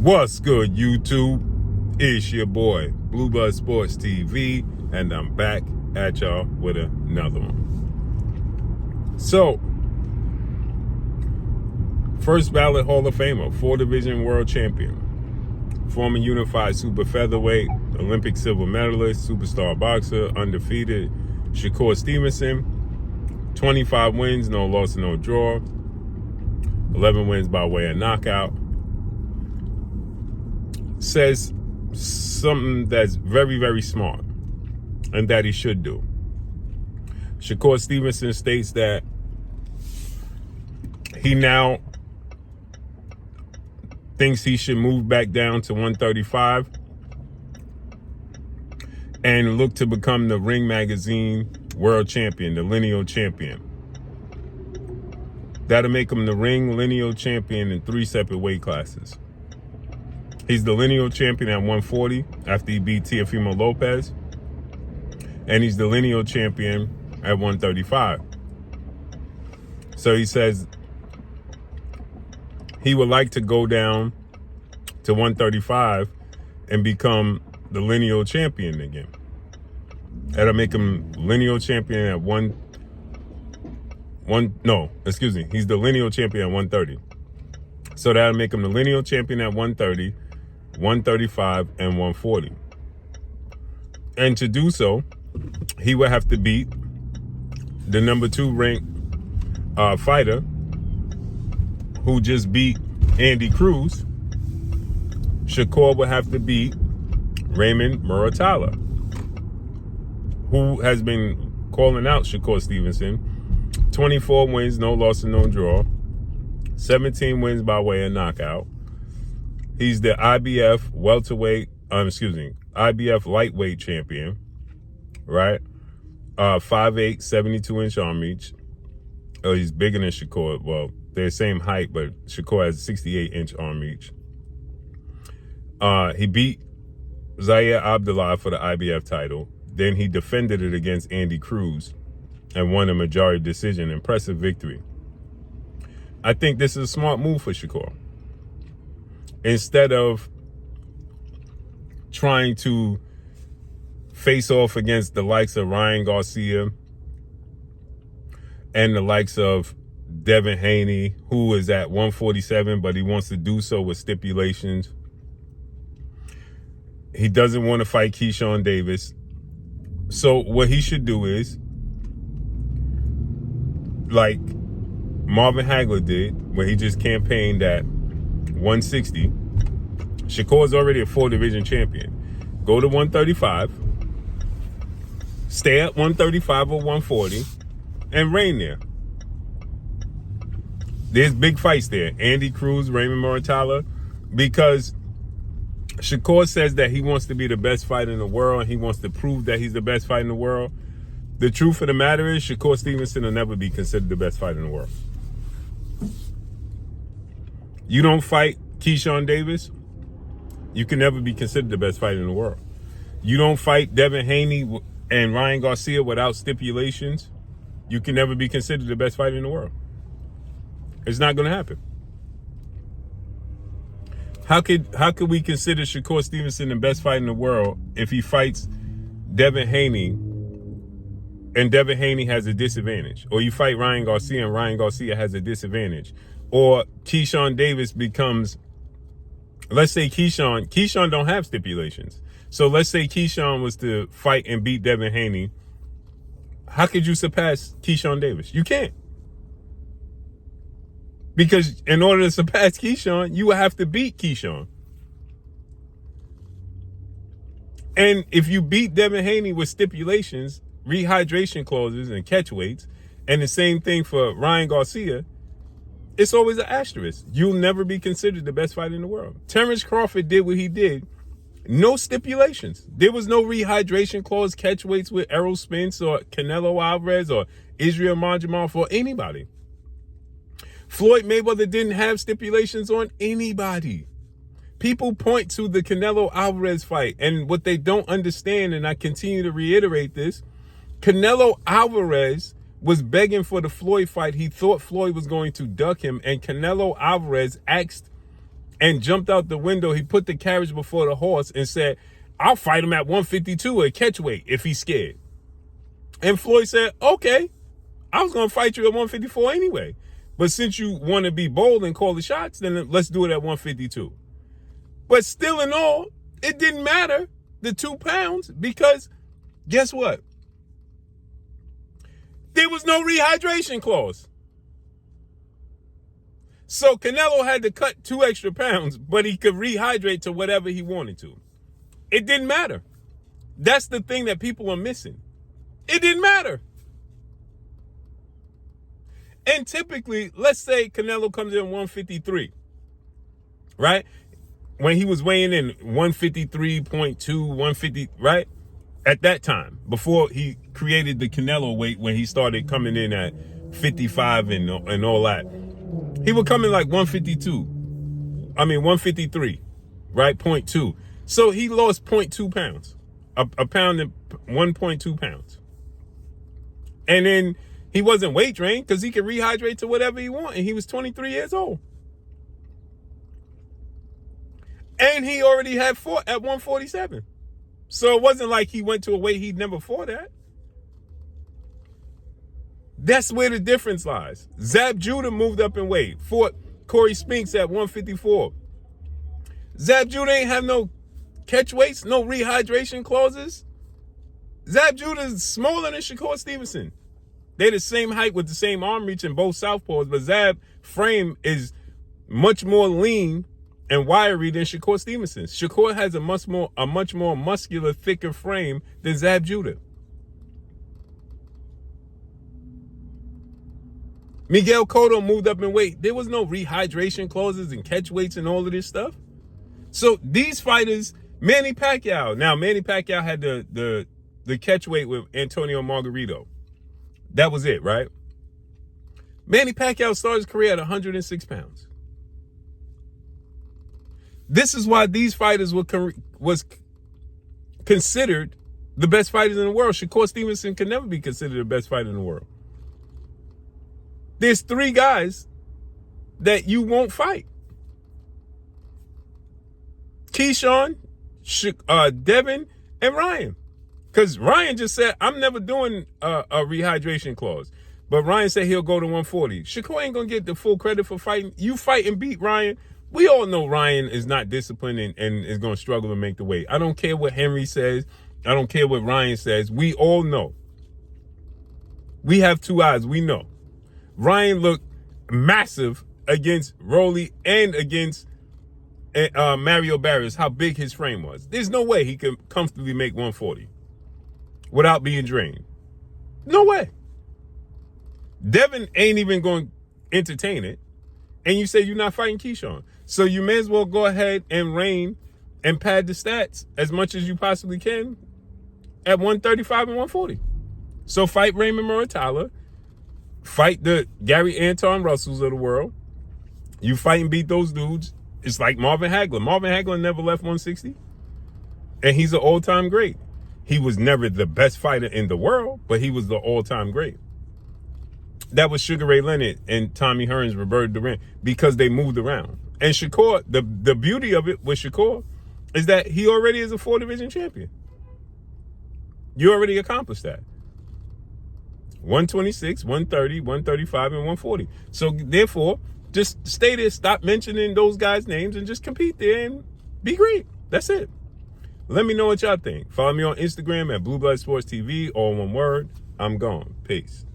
What's good, YouTube? It's your boy, Bluebird Sports TV, and I'm back at y'all with another one. So, first ballot Hall of Famer, 4-division world champion, former unified super featherweight, Olympic silver medalist, superstar boxer, undefeated, Shakur Stevenson, 25 wins, no loss, no draw, 11 wins by way of knockout. Says something that's very, very smart and that he should do. Shakur Stevenson states that he now thinks he should move back down to 135 and look to become the Ring Magazine world champion, the lineal champion. That'll make him the Ring lineal champion in 3 separate weight classes. He's the lineal champion at 140 after he beat Teofimo Lopez. And he's the lineal champion at 135. So he says he would like to go down to 135 and become the lineal champion again. That'll make him lineal champion at he's the lineal champion at 130. So that'll make him the lineal champion at 130, 135, and 140. And to do so, he would have to beat the number 2 ranked fighter who just beat Andy Cruz. Shakur would have to beat Raymond Muratalla, who has been calling out Shakur Stevenson. 24 wins, no loss and no draw. 17 wins by way of knockout. He's the IBF IBF lightweight champion, right? 5'8", 72-inch arm reach. Oh, he's bigger than Shakur. Well, they're the same height, but Shakur has 68-inch arm reach. He beat Zaire Abdullah for the IBF title. Then he defended it against Andy Cruz and won a majority decision. Impressive victory. I think this is a smart move for Shakur. Instead of trying to face off against the likes of Ryan Garcia and the likes of Devin Haney, who is at 147, but he wants to do so with stipulations. He doesn't want to fight Keyshawn Davis. So what he should do is, like Marvin Hagler did, where he just campaigned at 160. Shakur is already a 4-division champion. Go to 135. Stay at 135 or 140 and reign there. There's big fights there. Andy Cruz, Raymond Muratalla, because Shakur says that he wants to be the best fighter in the world and he wants to prove that he's the best fighter in the world. The truth of the matter is Shakur Stevenson will never be considered the best fighter in the world. You don't fight Keyshawn Davis, you can never be considered the best fighter in the world. You don't fight Devin Haney and Ryan Garcia without stipulations, you can never be considered the best fighter in the world. It's not going to happen. How could we consider Shakur Stevenson the best fighter in the world if he fights Devin Haney and Devin Haney has a disadvantage? Or you fight Ryan Garcia and Ryan Garcia has a disadvantage? Or Keyshawn Davis becomes, let's say Keyshawn don't have stipulations. So let's say Keyshawn was to fight and beat Devin Haney. How could you surpass Keyshawn Davis? You can't. Because in order to surpass Keyshawn, you would have to beat Keyshawn. And if you beat Devin Haney with stipulations, rehydration clauses, and catch weights, and the same thing for Ryan Garcia, it's always an asterisk. You'll never be considered the best fighter in the world. Terrence Crawford did what he did. No stipulations. There was no rehydration clause, catch weights with Errol Spence or Canelo Alvarez or Israel Manjamar for anybody. Floyd Mayweather didn't have stipulations on anybody. People point to the Canelo Alvarez fight, and what they don't understand, and I continue to reiterate this, Canelo Alvarez was begging for the Floyd fight. He thought Floyd was going to duck him, and Canelo Alvarez asked and jumped out the window. He put the carriage before the horse and said, I'll fight him at 152 at catchweight if he's scared. And Floyd said, okay, I was going to fight you at 154 anyway. But since you want to be bold and call the shots, then let's do it at 152. But still in all, it didn't matter, the 2 pounds, because guess what? There was no rehydration clause. So Canelo had to cut 2 extra pounds, but he could rehydrate to whatever he wanted to. It didn't matter. That's the thing that people are missing. It didn't matter. And typically, let's say Canelo comes in 153, right? When he was weighing in 153.2, 150, right? At that time, before he created the Canelo weight, when he started coming in at 55 and all that, he would come in like 153, right? 0.2. So he lost 0.2 pounds, a pound and 1.2 pounds. And then he wasn't weight trained because he could rehydrate to whatever he wanted. And he was 23 years old. And he already had fought at 147. So it wasn't like he went to a weight he'd never fought at. That's where the difference lies. Zab Judah moved up in weight, fought Corey Spinks at 154. Zab Judah ain't have no catch weights, no rehydration clauses. Zab Judah is smaller than Shakur Stevenson. They're the same height with the same arm reach in both southpaws, but Zab's frame is much more lean and wiry than Shakur Stevenson's. Shakur has a much more muscular, thicker frame than Zab Judah. Miguel Cotto moved up in weight. There was no rehydration clauses and catch weights and all of this stuff. So these fighters, Manny Pacquiao. Now Manny Pacquiao had the catch weight with Antonio Margarito. That was it, right? Manny Pacquiao started his career at 106 pounds. This is why these fighters was considered the best fighters in the world. Shakur Stevenson can never be considered the best fighter in the world. There's 3 guys that you won't fight. Keyshawn, Devin, and Ryan. Because Ryan just said, I'm never doing a rehydration clause. But Ryan said he'll go to 140. Shakur ain't going to get the full credit for fighting. You fight and beat Ryan. We all know Ryan is not disciplined and is going to struggle to make the weight. I don't care what Henry says. I don't care what Ryan says. We all know. We have 2 eyes. We know. Ryan looked massive against Rolly and against Mario Barrios, how big his frame was. There's no way he could comfortably make 140 without being drained. No way. Devin ain't even going to entertain it. And you say you're not fighting Keyshawn. So you may as well go ahead and reign and pad the stats as much as you possibly can at 135 and 140. So fight Raymond Muratalla. Fight the Gary Anton Russells of the world. You fight and beat those dudes. It's like Marvin Hagler. Marvin Hagler never left 160. And he's an all-time great. He was never the best fighter in the world, but he was the all-time great. That was Sugar Ray Leonard and Tommy Hearns, Roberto Duran, because they moved around. And Shakur, the beauty of it with Shakur is that he already is a 4-division champion. You already accomplished that. 126, 130, 135, and 140. So therefore, just stay there, stop mentioning those guys' names, and just compete there and be great. That's it. Let me know what y'all think. Follow me on Instagram at Blue Blood Sports TV, all one word. I'm gone. Peace.